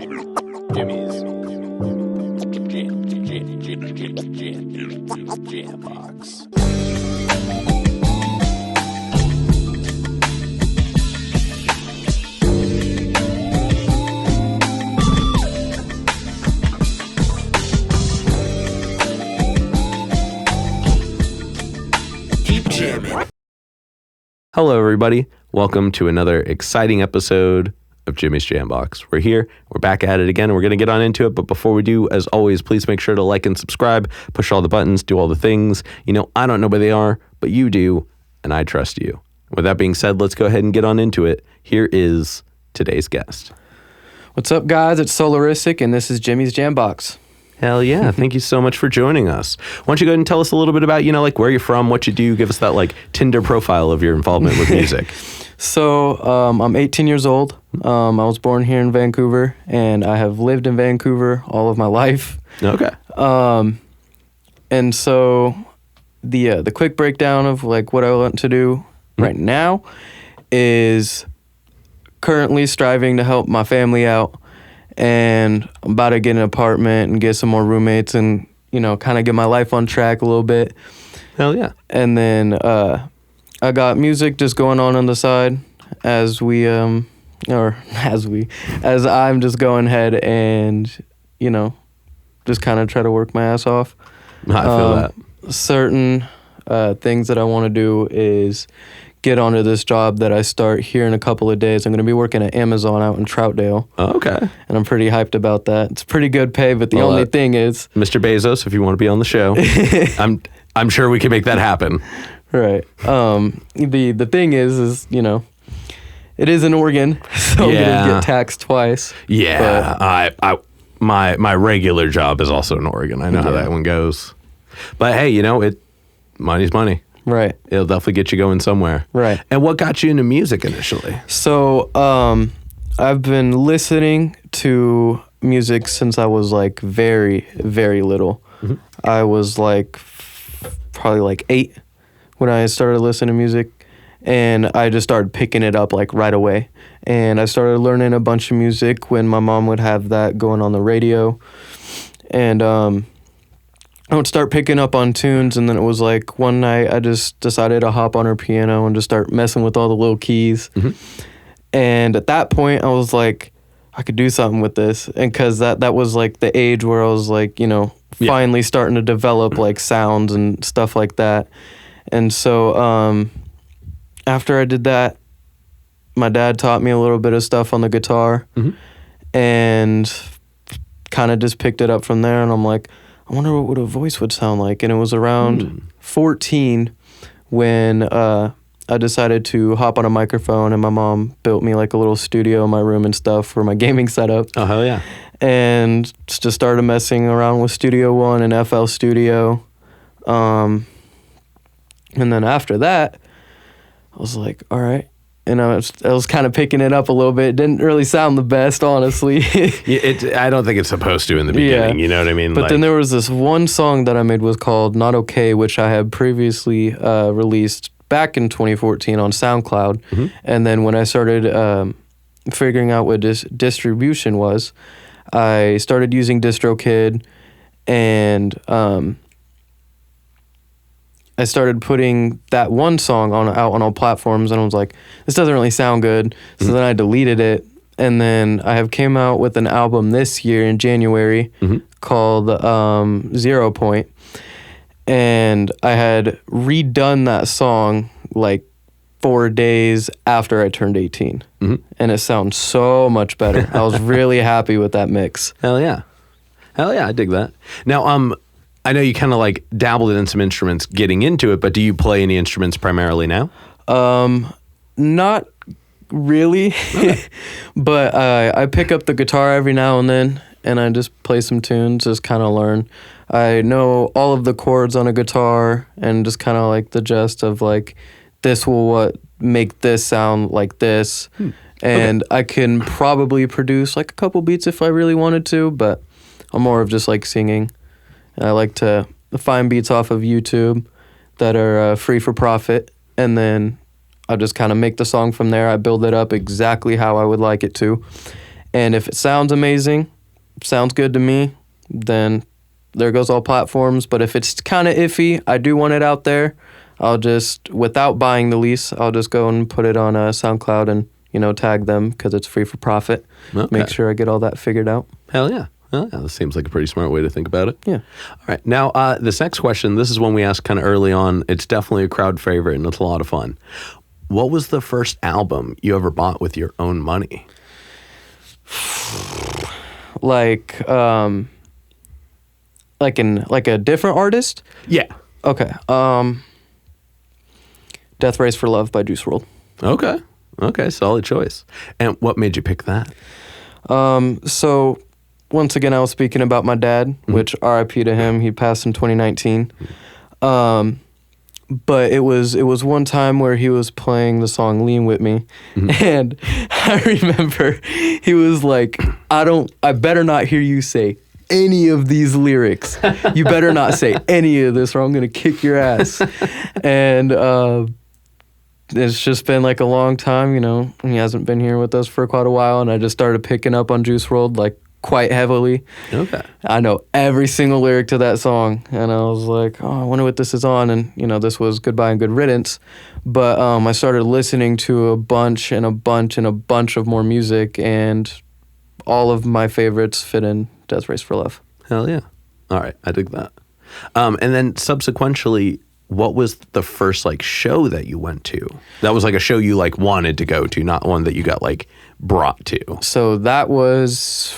Jimmy's Jam Box. Keep jamming. Hello, everybody. Welcome to another exciting episode of Jimmy's Jam Box. We're here. We're back at it again. We're going to get on into it. But before we do, as always, please make sure to like and subscribe, push all the buttons, do all the things. You know, I don't know where they are, but you do, and I trust you. With that being said, let's go ahead and get on into it. Here is today's guest. What's up, guys? It's Soloristic, and this is Jimmy's Jam Box. Hell yeah. Thank you so much for joining us. Why don't you go ahead and tell us a little bit about, like where you're from, what you do, give us that like Tinder profile of your involvement with music. So I'm 18 years old. I was born here in Vancouver, and I have lived in Vancouver all of my life. Okay. And so the quick breakdown of like what I want to do right now is currently striving to help my family out. And I'm about to get an apartment and get some more roommates and, kind of get my life on track a little bit. Hell yeah. And then I got music just going on the side as I'm just going ahead and, just kind of try to work my ass off. I feel that. Certain things that I want to do is get onto this job that I start here in a couple of days. I'm going to be working at Amazon out in Troutdale. Oh, okay. And I'm pretty hyped about that. It's pretty good pay, but the only thing is... Mr. Bezos, if you want to be on the show, I'm sure we can make that happen. Right. The thing is, it is in Oregon, so I'm going to get taxed twice. Yeah. My regular job is also in Oregon. I know how that one goes. But hey, money's money. Right. It'll definitely get you going somewhere. Right. And what got you into music initially? So, I've been listening to music since I was like very, very little. Mm-hmm. I was like probably like 8 when I started listening to music, and I just started picking it up like right away. And I started learning a bunch of music when my mom would have that going on the radio. And I would start picking up on tunes, and then it was like one night I just decided to hop on her piano and just start messing with all the little keys. Mm-hmm. And at that point, I was like, I could do something with this. And because that was like the age where I was like, finally starting to develop like sounds and stuff like that. And so after I did that, my dad taught me a little bit of stuff on the guitar, mm-hmm. and kind of just picked it up from there. And I'm like, I wonder what a voice would sound like. And it was around 14 when I decided to hop on a microphone, and my mom built me like a little studio in my room and stuff for my gaming setup. Oh, hell yeah. And just started messing around with Studio One and FL Studio. And then after that, I was like, all right. And I was kind of picking it up a little bit. It didn't really sound the best, honestly. I don't think it's supposed to in the beginning. Yeah. You know what I mean? But then there was this one song that I made was called Not Okay, which I had previously released back in 2014 on SoundCloud. Mm-hmm. And then when I started figuring out what distribution was, I started using DistroKid, and I started putting that one song out on all platforms, and I was like, this doesn't really sound good. So then I deleted it, and then I have came out with an album this year in January called 0 Point, and I had redone that song like 4 days after I turned 18, and it sounds so much better. I was really happy with that mix. Hell yeah, I dig that. Now, I know you kind of like dabbled in some instruments getting into it, but do you play any instruments primarily now? Not really, okay. But I pick up the guitar every now and then, and I just play some tunes, just kind of learn. I know all of the chords on a guitar, and just kind of like the gist of like, this will make this sound like this. And okay. I can probably produce like a couple beats if I really wanted to, but I'm more of just like singing. I like to find beats off of YouTube that are free for profit, and then I'll just kind of make the song from there. I build it up exactly how I would like it to. And if it sounds amazing, sounds good to me, then there goes all platforms. But if it's kind of iffy, I do want it out there, I'll just, without buying the lease, I'll just go and put it on SoundCloud and, tag them because it's free for profit. Okay. Make sure I get all that figured out. Hell yeah. Well, yeah, this seems like a pretty smart way to think about it. Yeah. All right. Now, this next question, this is one we asked kind of early on. It's definitely a crowd favorite, and it's a lot of fun. What was the first album you ever bought with your own money? Like a different artist? Yeah. Okay. Death Race for Love by Juice WRLD. Okay. Solid choice. And what made you pick that? So once again, I was speaking about my dad, which RIP to him. He passed in 2019. But it was one time where he was playing the song Lean With Me. And I remember he was like, I better not hear you say any of these lyrics. You better not say any of this or I'm going to kick your ass. And it's just been like a long time, he hasn't been here with us for quite a while. And I just started picking up on Juice WRLD like quite heavily. Okay. I know every single lyric to that song. And I was like, I wonder what this is on. And, this was Goodbye and Good Riddance. But I started listening to a bunch of more music. And all of my favorites fit in Death Race for Love. Hell yeah. All right. I dig that. And then subsequently, what was the first show that you went to? That was a show you wanted to go to, not one that you got brought to. So that was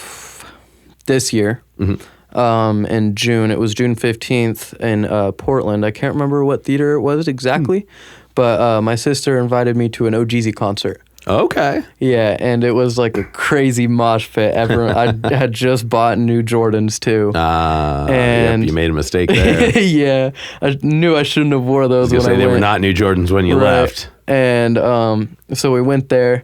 this year. In June. It was June 15th in Portland. I can't remember what theater it was exactly, but my sister invited me to an OGZ concert. Okay. Yeah, and it was like a crazy mosh pit. I had just bought new Jordans too. And yep, you made a mistake there. Yeah, I knew I shouldn't have wore those. They were not new Jordans when you left. And so we went there,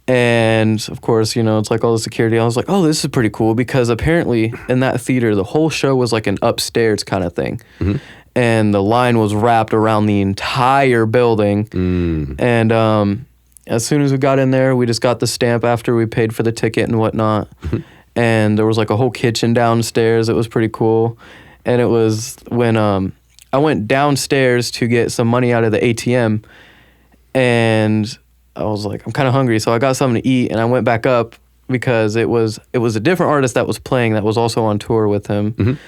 and of course, it's all the security. I was like, oh, this is pretty cool because apparently in that theater, the whole show was like an upstairs kind of thing. And the line was wrapped around the entire building. And as soon as we got in there, we just got the stamp after we paid for the ticket and whatnot. And there was a whole kitchen downstairs. It was pretty cool. And it was when I went downstairs to get some money out of the ATM, and I was like, I'm kind of hungry, so I got something to eat, and I went back up because it was a different artist that was playing that was also on tour with him.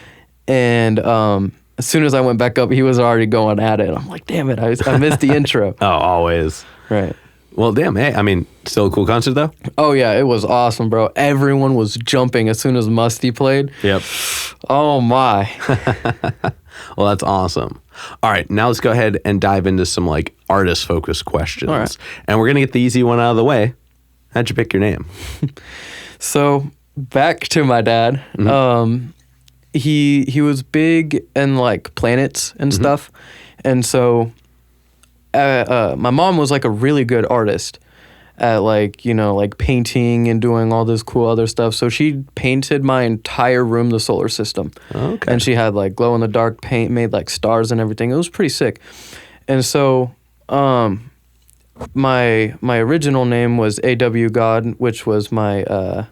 And as soon as I went back up, he was already going at it. I'm like, damn it, I missed the intro. Oh, always. Right. Well, damn, hey, I mean, still a cool concert, though? Oh, yeah, it was awesome, bro. Everyone was jumping as soon as Musty played. Yep. Oh, my. Well, that's awesome. All right, now let's go ahead and dive into some, artist-focused questions. All right. And we're going to get the easy one out of the way. How'd you pick your name? So, back to my dad. He was big in, planets and stuff. And so my mom was a really good artist at painting and doing all this cool other stuff. So she painted my entire room the solar system. Okay. And she had glow in the dark paint, made stars and everything. It was pretty sick. And so my original name was A.W. God, which was my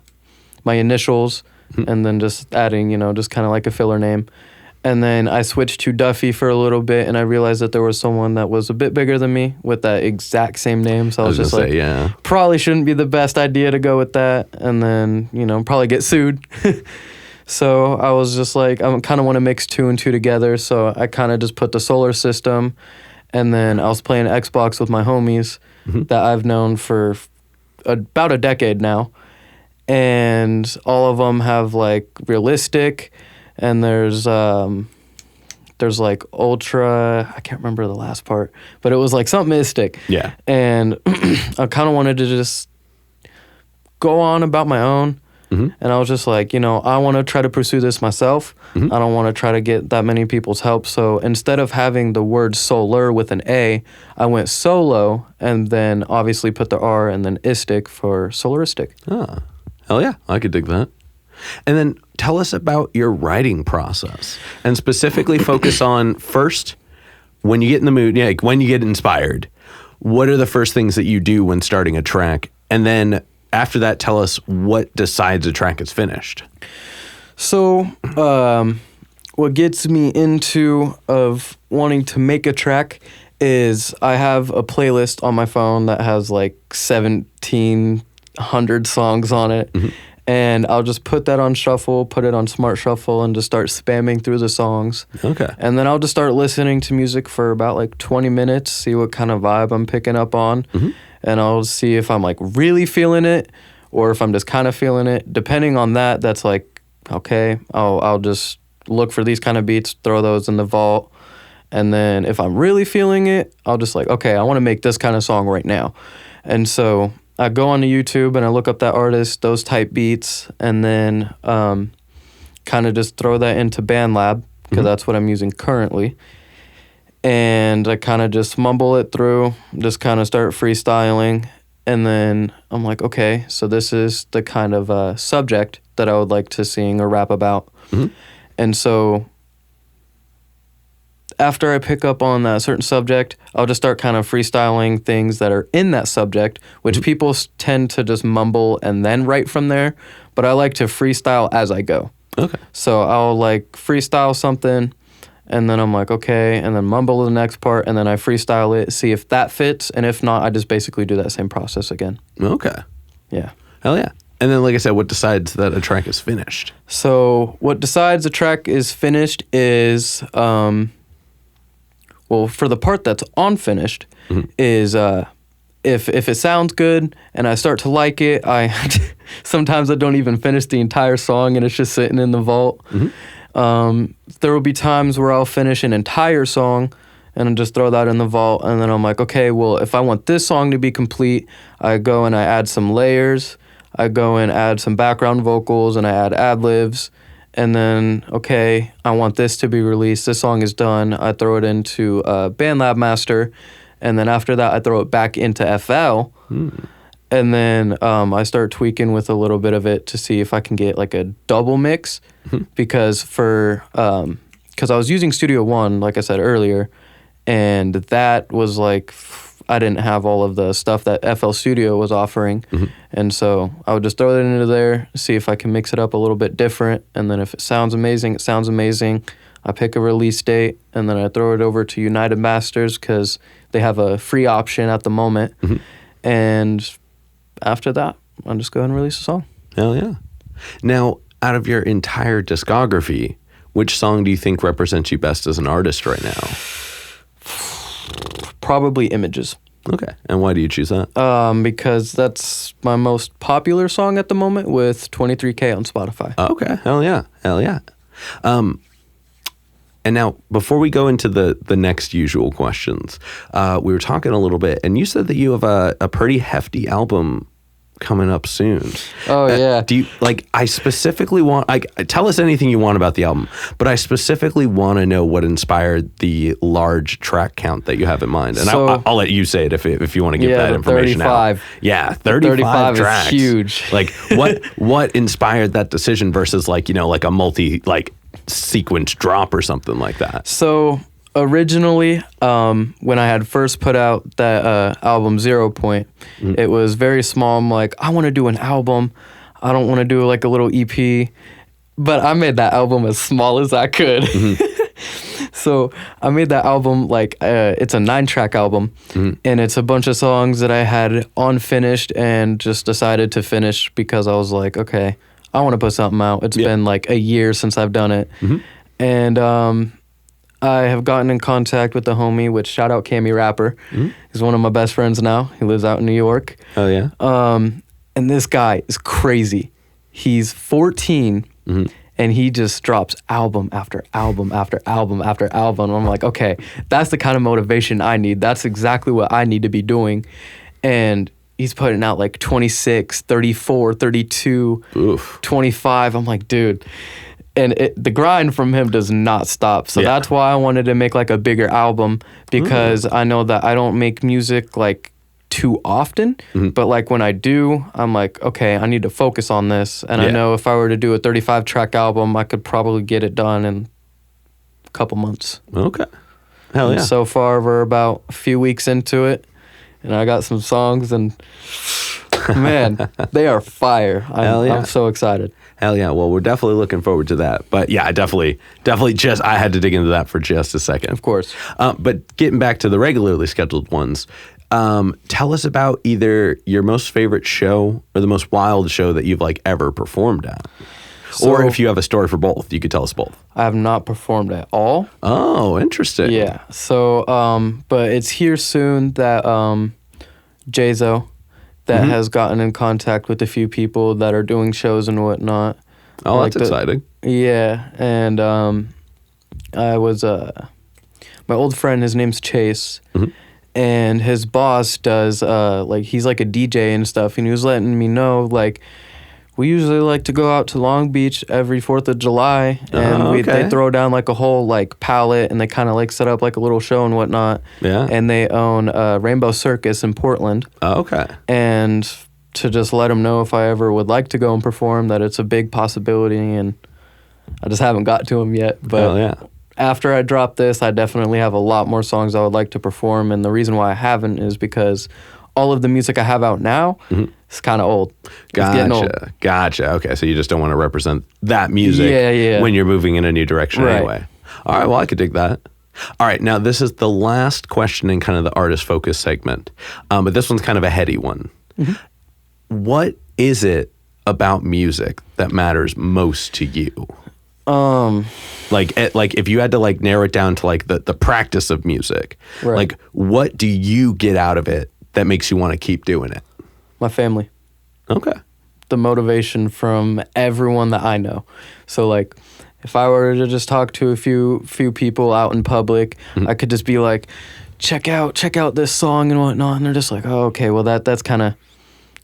initials, and then just adding, just kind of a filler name. And then I switched to Duffy for a little bit, and I realized that there was someone that was a bit bigger than me with that exact same name. So I was just yeah, probably shouldn't be the best idea to go with that, and then, probably get sued. So I was just I kind of want to mix two and two together. So I kind of just put the solar system, and then I was playing Xbox with my homies that I've known for about a decade now. And all of them have realistic, and there's ultra, I can't remember the last part, but it was something mystic. Yeah. And I kind of wanted to just go on about my own. And I was just I want to try to pursue this myself. I don't want to try to get that many people's help. So instead of having the word solar with an A, I went solo, and then obviously put the R and then istic for Soloristic. Ah, hell yeah, I could dig that. And then tell us about your writing process, and specifically focus on first, when you get in the mood, when you get inspired, what are the first things that you do when starting a track? And then after that, tell us what decides a track is finished. So, what gets me into of wanting to make a track is I have a playlist on my phone that has like 1,700 songs on it. Mm-hmm. And I'll just put that on shuffle, put it on smart shuffle, and just start spamming through the songs. Okay. And then I'll just start listening to music for about like 20 minutes, see what kind of vibe I'm picking up on. Mm-hmm. And I'll see if I'm like really feeling it or if I'm just kind of feeling it. Depending on that, that's like, okay, I'll just look for these kind of beats, throw those in the vault. And then if I'm really feeling it, I'll just like, okay, I want to make this kind of song right now. And so I go onto YouTube and I look up that artist, those type beats, and then kind of just throw that into BandLab, because that's what I'm using currently. And I kind of just mumble it through, just kind of start freestyling. And then I'm like, okay, so this is the kind of subject that I would like to sing or rap about. Mm-hmm. And so after I pick up on that certain subject, I'll just start kind of freestyling things that are in that subject, which people tend to just mumble and then write from there. But I like to freestyle as I go. Okay. So I'll like freestyle something, and then I'm like, okay, and then mumble the next part, and then I freestyle it, see if that fits. And if not, I just basically do that same process again. Okay. Yeah. Hell yeah. And then, like I said, what decides that a track is finished? So what decides a track is finished is... well, for the part that's unfinished, is if it sounds good and I start to like it, sometimes I don't even finish the entire song and it's just sitting in the vault. Mm-hmm. There will be times where I'll finish an entire song and I'll just throw that in the vault, and then I'm like, okay, well, if I want this song to be complete, I go and I add some layers, I go and add some background vocals, and I add ad-libs. And then, okay, I want this to be released. This song is done. I throw it into BandLab Master. And then after that, I throw it back into FL. And then I start tweaking with a little bit of it to see if I can get like a double mix. Because I was using Studio One, like I said earlier, and that was like... I didn't have all of the stuff that FL Studio was offering. And so I would just throw it into there, see if I can mix it up a little bit different. And then if it sounds amazing, it sounds amazing. I pick a release date, and then I throw it over to United Masters because they have a free option at the moment. And after that, I'll just go ahead and release a song. Hell yeah. Now, out of your entire discography, which song do you think represents you best as an artist right now? Probably Images. Okay. And why do you choose that? Because that's my most popular song at the moment with 23K on Spotify. Okay. Hell yeah. Hell yeah. And now, before we go into the next usual questions, we were talking a little bit, and you said that you have a pretty hefty album coming up soon. Oh, yeah. Do you, like, I specifically want, tell us anything you want about the album, but I specifically want to know what inspired the large track count that you have in mind. And so, I'll let you say it if you want to give that information 35. out. Yeah, 35 tracks. Is huge. Like, what inspired that decision versus, like, you know, like a sequence drop or something like that? So originally, when I had first put out that album 0 Point, it was very small. I'm like, I want to do an album. I don't want to do like a little EP. But I made that album as small as I could. So I made that album like, it's a 9-track album. And it's a bunch of songs that I had unfinished and just decided to finish because I was like, okay, I want to put something out. It's been like a year since I've done it. And I have gotten in contact with the homie, which shout out Cammy Rapper. He's one of my best friends now. He lives out in New York. Oh, yeah? And this guy is crazy. He's 14, and he just drops album after album after album after album. And I'm like, okay, that's the kind of motivation I need. That's exactly what I need to be doing. And he's putting out like 26, 34, 32, 25. I'm like, dude. And the grind from him does not stop. So that's why I wanted to make like a bigger album, because I know that I don't make music like too often. But like when I do, I'm like, okay, I need to focus on this. And I know if I were to do a 35-track album, I could probably get it done in a couple months. Okay. Hell yeah. And so far, we're about a few weeks into it. And I got some songs, and Man, they are fire. Hell yeah. I'm so excited. Hell yeah. Well, we're definitely looking forward to that. But yeah, I definitely I had to dig into that for just a second. Of course. But getting back to the regularly scheduled ones, tell us about either your most favorite show or the most wild show that you've like ever performed at. Or if you have a story for both, you could tell us both. I have not performed at all. Oh, interesting. Yeah. So, but it's here soon that Jazo that has gotten in contact with a few people that are doing shows and whatnot. Oh, that's exciting. Yeah, and I was my old friend. His name's Chase, and his boss does like he's like a DJ and stuff. And he was letting me know like we usually like to go out to Long Beach every 4th of July, and they throw down like a whole like palette, and they kind of like set up like a little show and whatnot. Yeah, and they own Rainbow Circus in Portland. Oh, okay, and to just let them know if I ever would like to go and perform, that it's a big possibility, and I just haven't got to them yet. But after I drop this, I definitely have a lot more songs I would like to perform, and the reason why I haven't is because all of the music I have out now is kind of old. Gotcha. Okay, so you just don't want to represent that music when you're moving in a new direction anyway. All right, well, I could dig that. All right, now this is the last question in kind of the artist focus segment, but this one's kind of a heady one. What is it about music that matters most to you? Like if you had to like narrow it down to like the practice of music, like what do you get out of it that makes you want to keep doing it? My family. Okay. The motivation from everyone that I know. So like if I were to just talk to a few people out in public, I could just be like, check out this song and whatnot, and they're just like, oh, okay, well that's kind of,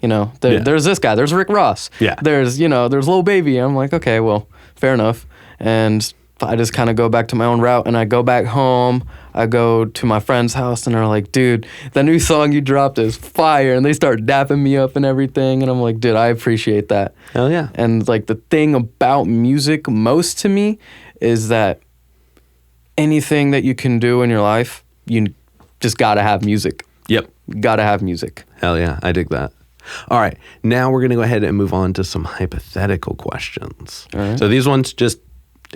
you know, there's this guy, there's Rick Ross, there's Lil Baby. I'm like, okay, well, fair enough. And I just kind of go back to my own route, and I go back home. I go to my friend's house, and they're like, dude, the new song you dropped is fire. And they start dapping me up and everything. And I'm like, dude, I appreciate that. Hell yeah. And like the thing about music most to me is that anything that you can do in your life, you just got to have music. Yep. Got to have music. Hell yeah. I dig that. All right. Now we're going to go ahead and move on to some hypothetical questions. All right. So these ones just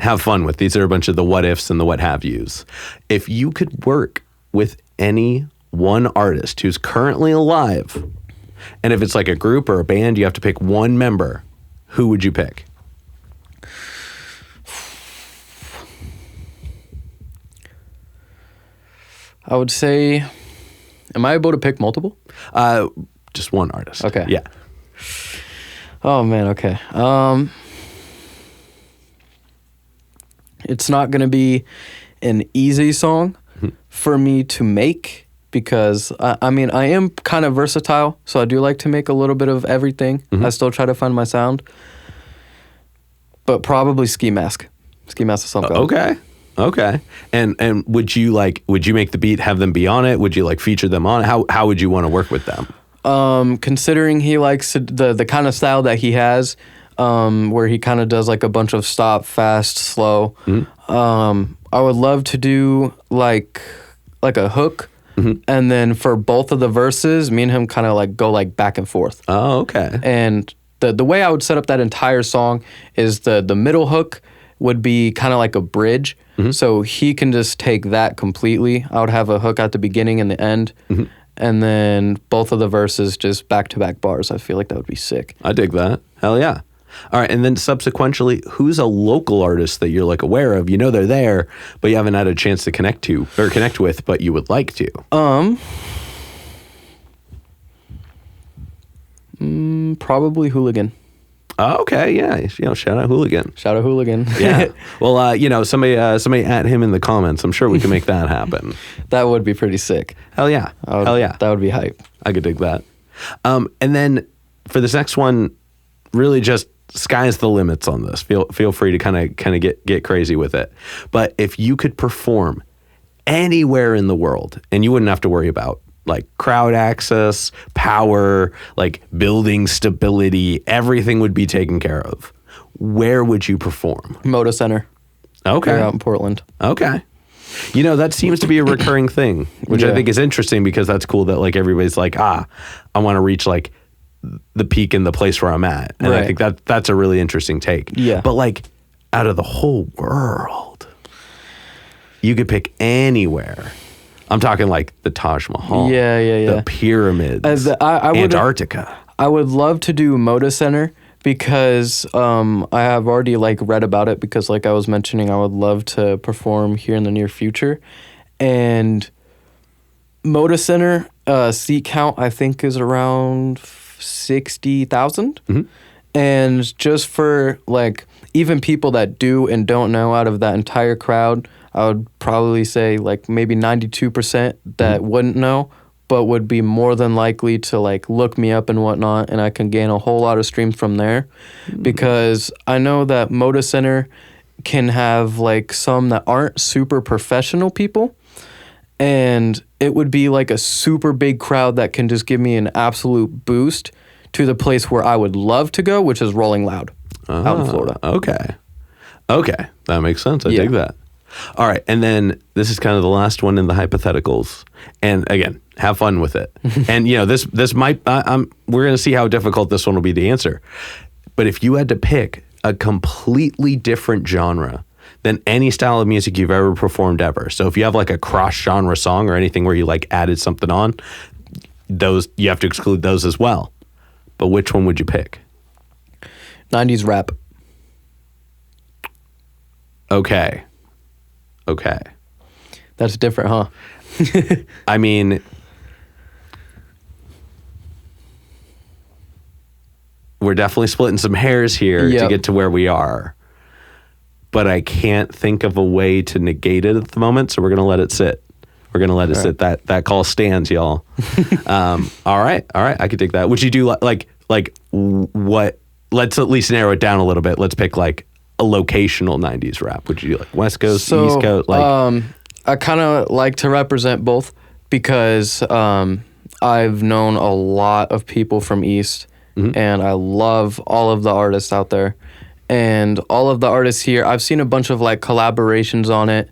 have fun with. These are a bunch of the what ifs and the what have yous. If you could work with any one artist who's currently alive, and if it's like a group or a band, you have to pick one member, who would you pick? I would say, am I able to pick multiple? Just one artist. Okay. Yeah. Oh man, okay. It's not going to be an easy song for me to make because, I mean, I am kind of versatile, so I do like to make a little bit of everything. I still try to find my sound. But probably Ski Mask. Ski Mask is something. Okay. And would you make the beat, have them be on it? Would you like feature them on it? How would you want to work with them? Considering he likes the kind of style that he has, where he kind of does like a bunch of stop, fast, slow. I would love to do like a hook, and then for both of the verses, me and him kind of like go like back and forth. Oh, okay. And the way I would set up that entire song is the middle hook would be kind of like a bridge, so he can just take that completely. I would have a hook at the beginning and the end. And then both of the verses just back-to-back bars. I feel like that would be sick. I dig that. Hell yeah. All right, and then subsequently, who's a local artist that you're like aware of? You know they're there, but you haven't had a chance to connect with, but you would like to. Probably Hooligan. Oh, okay, yeah. Shout out Hooligan. Shout out Hooligan. Yeah. Well, somebody at him in the comments. I'm sure we can make that happen. That would be pretty sick. Hell yeah. Hell yeah. That would be hype. I could dig that. And then for this next one, really just sky's the limits on this. Feel free to kind of get crazy with it. But if you could perform anywhere in the world, and you wouldn't have to worry about like crowd access, power, like building stability, everything would be taken care of. Where would you perform? Moda Center. Okay. Here out in Portland. Okay. That seems to be a recurring thing, which I think is interesting because that's cool that like everybody's like, I want to reach like the peak and the place where I'm at. And I Right. think that's a really interesting take. Yeah. But like out of the whole world, you could pick anywhere. I'm talking like the Taj Mahal, Yeah. the pyramids, I would Antarctica. I would love to do Moda Center because I have already like read about it because like I was mentioning I would love to perform here in the near future. And Moda Center seat count I think is around 60,000. And just for like even people that do and don't know out of that entire crowd, I would probably say like maybe 92% that wouldn't know, but would be more than likely to like look me up and whatnot, and I can gain a whole lot of streams from there. Because I know that Moda Center can have like some that aren't super professional people, and it would be like a super big crowd that can just give me an absolute boost to the place where I would love to go, which is Rolling Loud out in Florida. Okay. That makes sense. I dig that. All right. And then this is kind of the last one in the hypotheticals. And again, have fun with it. And you know, this might, we're going to see how difficult this one will be to answer. But if you had to pick a completely different genre than any style of music you've ever performed ever. So if you have like a cross genre song or anything where you like added something on, those, you have to exclude those as well. But which one would you pick? 90s rap. Okay. That's different, huh? I mean, we're definitely splitting some hairs here to get to where we are. But I can't think of a way to negate it at the moment, so we're going to let it sit. We're going to let it sit. That call stands, y'all. All right. I could take that. Would you do like what? Let's at least narrow it down a little bit. Let's pick like a locational 90s rap. Would you do like West Coast, East Coast? Like, I kind of like to represent both because I've known a lot of people from East, and I love all of the artists out there. And all of the artists here, I've seen a bunch of like collaborations on it,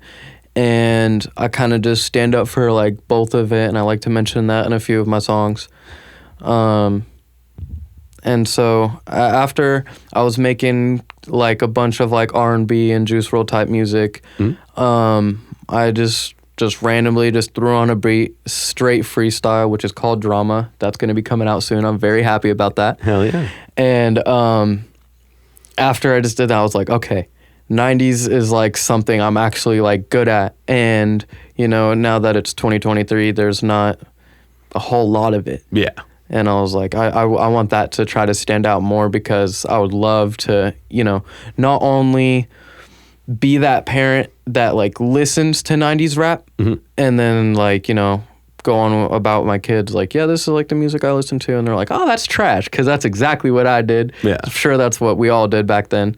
and I kind of just stand up for like both of it, and I like to mention that in a few of my songs. And so after I was making like a bunch of like R&B and Juice WRLD type music, I just randomly just threw on a beat, straight freestyle, which is called Drama. That's going to be coming out soon. I'm very happy about that. Hell yeah. And after I just did that, I was like, okay, 90s is like something I'm actually like good at. And, you know, now that it's 2023, there's not a whole lot of it. Yeah. And I was like, I want that to try to stand out more because I would love to, you know, not only be that parent that like listens to 90s rap and then like, you know, go on about my kids like, yeah, this is like the music I listen to. And they're like, oh, that's trash. Because that's exactly what I did. Yeah. I'm sure that's what we all did back then.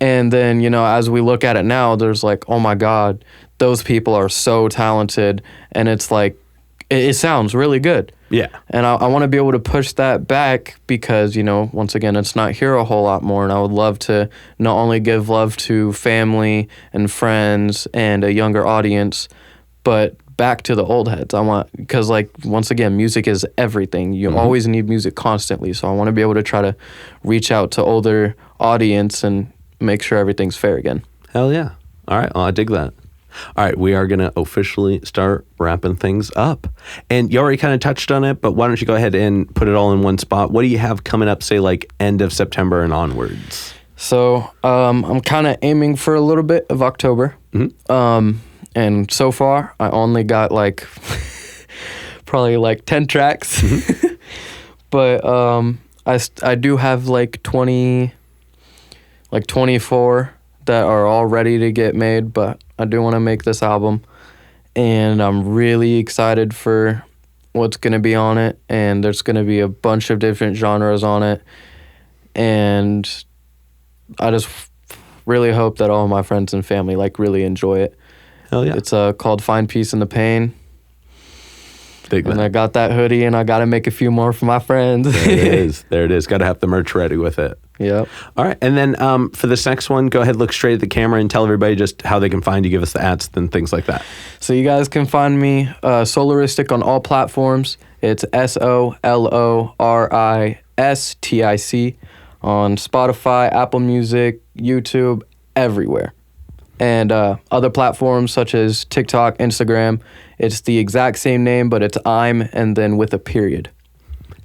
And then, you know, as we look at it now, there's like, oh my God, those people are so talented. And it's like, it sounds really good. Yeah. And I want to be able to push that back because, you know, once again, it's not here a whole lot more. And I would love to not only give love to family and friends and a younger audience, but back to the old heads. I want, because like, once again, music is everything. You always need music constantly. So I want to be able to try to reach out to older audience and make sure everything's fair again. Hell yeah. All right. Well, I dig that. All right, we are going to officially start wrapping things up. And you already kind of touched on it, but why don't you go ahead and put it all in one spot? What do you have coming up, say, like end of September and onwards? So I'm kind of aiming for a little bit of October. And so far, I only got like probably like 10 tracks. But I do have like 24 that are all ready to get made, but I do want to make this album, and I'm really excited for what's going to be on it, and there's going to be a bunch of different genres on it, and I just really hope that all of my friends and family like really enjoy it. Hell yeah. It's called Find Peace in the Pain. Dig that. And I got that hoodie, and I got to make a few more for my friends. There it is. Got to have the merch ready with it. Yep. All right. And then for this next one, go ahead, look straight at the camera and tell everybody just how they can find you, give us the ads and things like that. So you guys can find me Soloristic on all platforms. It's SOLORISTIC on Spotify, Apple Music, YouTube, everywhere. And other platforms such as TikTok, Instagram. It's the exact same name, but it's I'm and then with a period.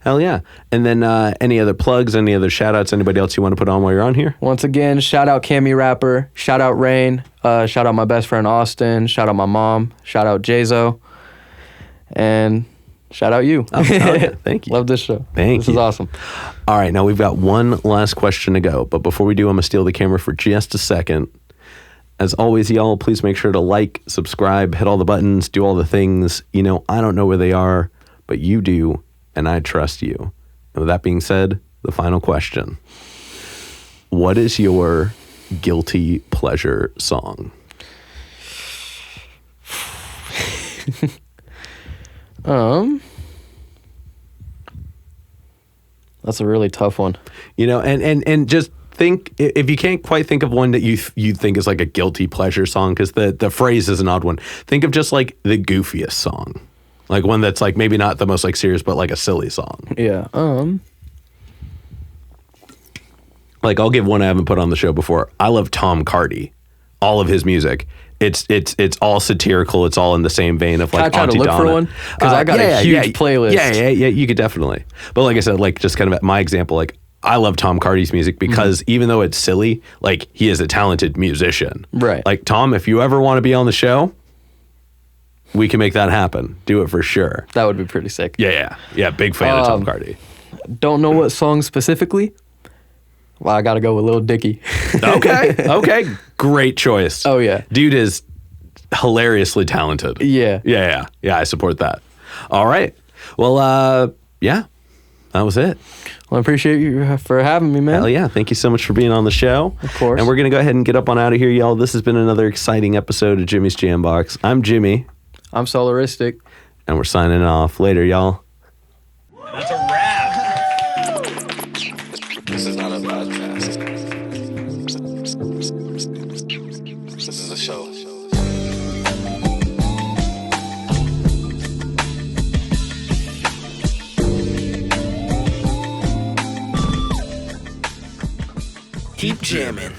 Hell yeah. And then any other plugs, any other shout outs, anybody else you want to put on while you're on here? Once again, shout out Cammy Rapper, shout out Rain, shout out my best friend Austin, shout out my mom, shout out Jazo, and shout out you. Oh, yeah. Thank you. Love this show. This is awesome. All right, now we've got one last question to go. But before we do, I'm going to steal the camera for just a second. As always, y'all, please make sure to like, subscribe, hit all the buttons, do all the things. You know, I don't know where they are, but you do. And I trust you. And with that being said, the final question. What is your guilty pleasure song? That's a really tough one. You know, and just think, if you can't quite think of one that you think is like a guilty pleasure song, because the phrase is an odd one, think of just like the goofiest song. Like one that's like maybe not the most like serious, but like a silly song. Yeah. Like I'll give one I haven't put on the show before. I love Tom Cardy. All of his music. It's all satirical. It's all in the same vein of like Can I try to look for one? Because I got a huge playlist. Yeah. You could definitely. But like I said, like just kind of my example, like I love Tom Cardy's music because even though it's silly, like he is a talented musician. Right. Like Tom, if you ever want to be on the show, we can make that happen. Do it for sure. That would be pretty sick. Yeah. Big fan of Tom Cardy. Don't know what song specifically. Well, I got to go with Lil Dicky. Okay. Great choice. Oh, yeah. Dude is hilariously talented. Yeah. Yeah, I support that. All right. Well, yeah, that was it. Well, I appreciate you for having me, man. Hell yeah. Thank you so much for being on the show. Of course. And we're going to go ahead and get up on out of here, y'all. This has been another exciting episode of Jimmy's Jambox. I'm Jimmy. I'm Soloristic. And we're signing off. Later, y'all. That's a wrap. This is not a podcast. This is a show. Keep jamming.